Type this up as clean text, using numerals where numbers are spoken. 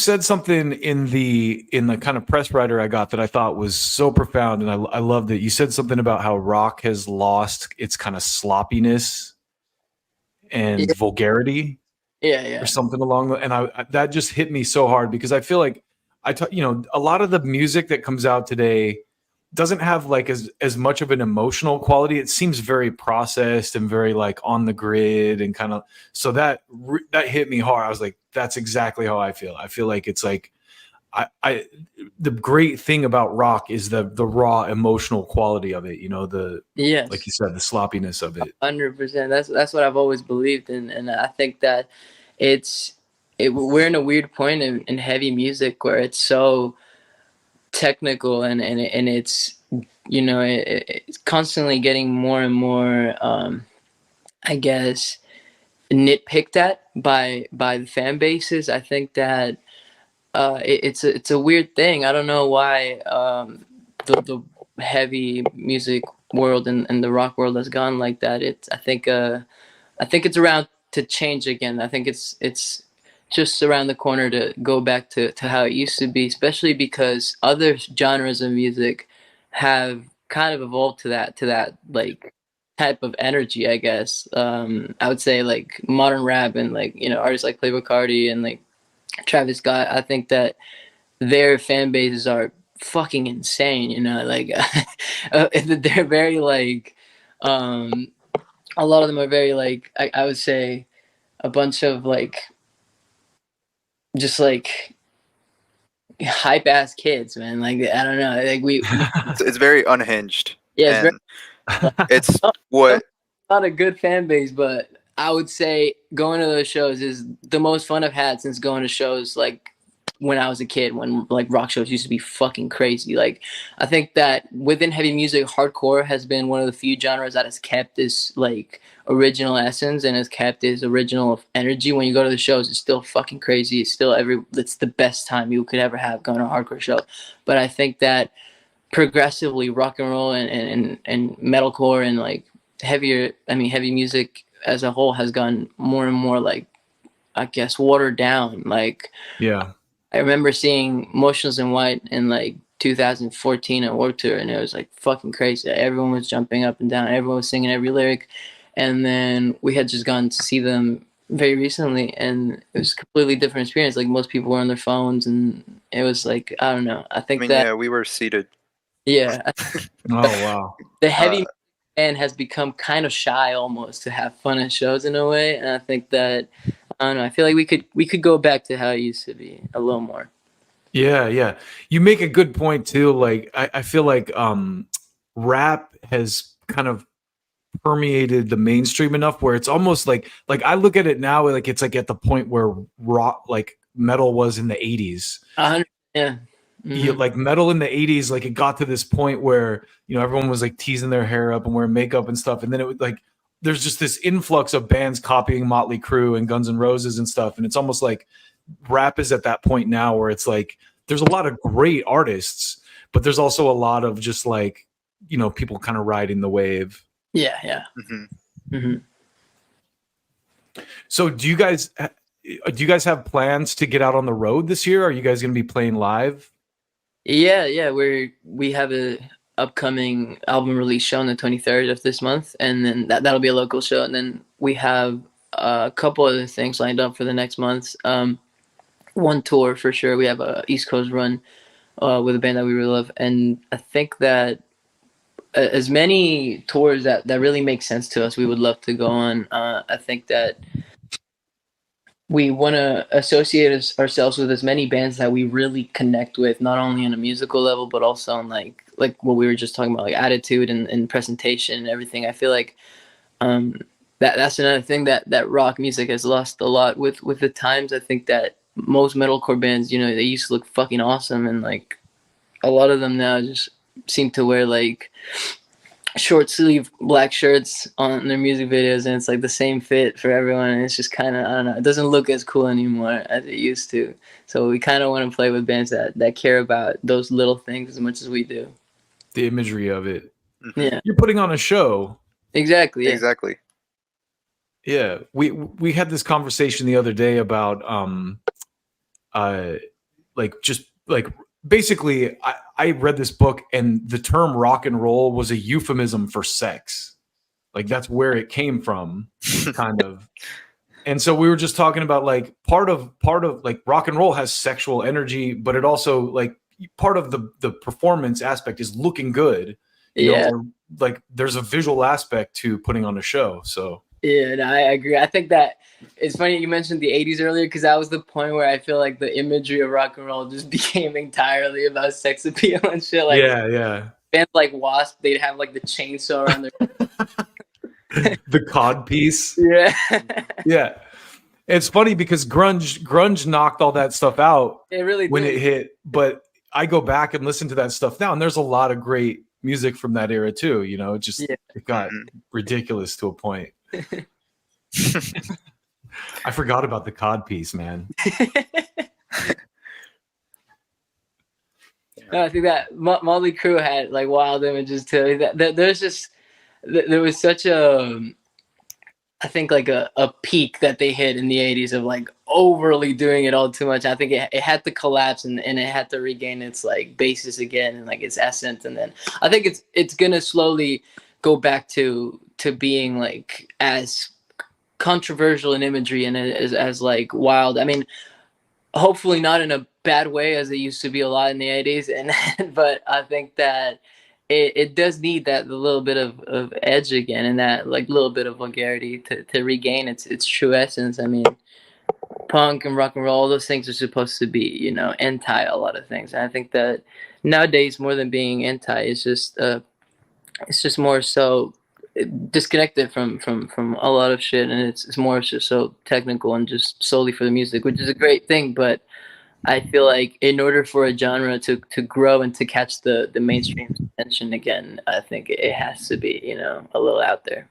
said something in the kind of press writer I got that I thought was so profound, and I loved it. You said something about how rock has lost its kind of sloppiness and Yeah, vulgarity or yeah. something along the, and that just hit me so hard because I feel like a lot of the music that comes out today doesn't have like as much of an emotional quality. It seems very processed and very like on the grid and kind of, so that hit me hard. I was like, that's exactly how I feel. I feel like it's like I the great thing about rock is the raw emotional quality of it, the, like you Yes, said, the sloppiness of it. 100%. That's what I've always believed in, and I think that it's we're in a weird point in heavy music where it's so technical and it's it's constantly getting more and more I guess nitpicked at by the fan bases. I think that it's a weird thing. I don't know why the heavy music world and the rock world has gone like that. It's I think it's around to change again. I think it's just around the corner to go back to how it used to be, especially because other genres of music have kind of evolved to that like type of energy, I guess. I would say like modern rap and like, artists like Playboi Carti and like Travis Scott. I think that their fan bases are fucking insane, like they're very like um a lot of them are very like I would say a bunch of like just like hype ass kids, man. Like I don't know, like we It's very unhinged, yeah, it's very and like, it's some- what not a good fan base, but I would say going to those shows is the most fun I've had since going to shows like when I was a kid, when like rock shows used to be fucking crazy. Like I think that within heavy music, hardcore has been one of the few genres that has kept this like original essence and has kept this original energy. When you go to the shows, it's still fucking crazy. It's the best time you could ever have going to a hardcore show. But I think that progressively rock and roll and metalcore and like heavy music as a whole has gone more and more like, I guess, watered down. Like Yeah. I remember seeing Motionless in White in like 2014 at Warped Tour, and it was like fucking crazy. Everyone was jumping up and down, everyone was singing every lyric. And then we had just gone to see them very recently, and it was a completely different experience. Like most people were on their phones, and it was like, I don't know. I I think mean, that yeah, we were seated. yeah, Oh wow. the heavy Uh, fan has become kind of shy almost to have fun at shows in a way, and I think that I don't know. I feel like we could go back to how it used to be a little more. Yeah, yeah. You make a good point too. Like I feel like rap has kind of permeated the mainstream enough where it's almost like I look at it now like it's like at the point where rock like metal was in the 80s. 100, yeah. Yeah, Hmm. like metal in the 80s, like it got to this point where everyone was like teasing their hair up and wearing makeup and stuff, and then it was like there's just this influx of bands copying Motley Crue and Guns N' Roses and stuff, and it's almost like rap is at that point now where it's like there's a lot of great artists, but there's also a lot of just like people kind of riding the wave. Yeah, yeah. mhm. Hmm. So do you guys have plans to get out on the road this year? Are you guys going to be playing live? Yeah. We have a upcoming album release show on the 23rd of this month, and then that'll be a local show, and then we have a couple other things lined up for the next month. One tour for sure. We have a East Coast run with a band that we really love, and I think that as many tours that really make sense to us, we would love to go on. I think that we want to associate ourselves with as many bands that we really connect with, not only on a musical level, but also on like what we were just talking about, like attitude and presentation and everything. I feel like um, that's another thing that rock music has lost a lot with the times. I think that most metalcore bands, they used to look fucking awesome, and like a lot of them now just seem to wear like short sleeve black shirts on their music videos, and it's like the same fit for everyone, and it's just kind of, I don't know, it doesn't look as cool anymore as it used to. So we kind of want to play with bands that care about those little things as much as we do. The imagery of it. Mhm. Yeah, You're putting on a show. exactly. Yeah. Exactly. Yeah, we had this conversation the other day about like just like basically I read this book and the term rock and roll was a euphemism for sex. Like that's where it came from, kind of. And so we were just talking about like part of like rock and roll has sexual energy, but it also like part of the performance aspect is looking good. You Yeah. know, or, like there's a visual aspect to putting on a show. So Yeah, no, I agree. I think that it's funny you mentioned the 80s earlier because that was the point where I feel like the imagery of rock and roll just became entirely about sex appeal and shit. Like yeah. bands like Wasp, they'd have like the chainsaw around their The cod piece. yeah. Yeah. It's funny because grunge knocked all that stuff out It really when did. it hit, but I go back and listen to that stuff now and there's a lot of great music from that era too, you know, Yeah. it got ridiculous to a point. I forgot about the cod piece, man. No, I think that Motley Crue had like wild images too. There's just there was such a I think like a peak that they hit in the 80s of like overly doing it all too much. I think it had to collapse and it had to regain its like basis again and like its essence. And then I think it's gonna slowly go back to being like as controversial in imagery and as like wild. I mean, hopefully not in a bad way as it used to be a lot in the 80s. And but I think that it does need that little bit of edge again and that like little bit of vulgarity to regain its true essence. I mean, punk and rock and roll, all those things are supposed to be, you know, anti a lot of things. And I think that nowadays more than being anti, it's just more so disconnected from a lot of shit, and it's more just so technical and just solely for the music, which is a great thing. But I feel like in order for a genre to grow and to catch the mainstream attention again, I think it has to be, you know, a little out there.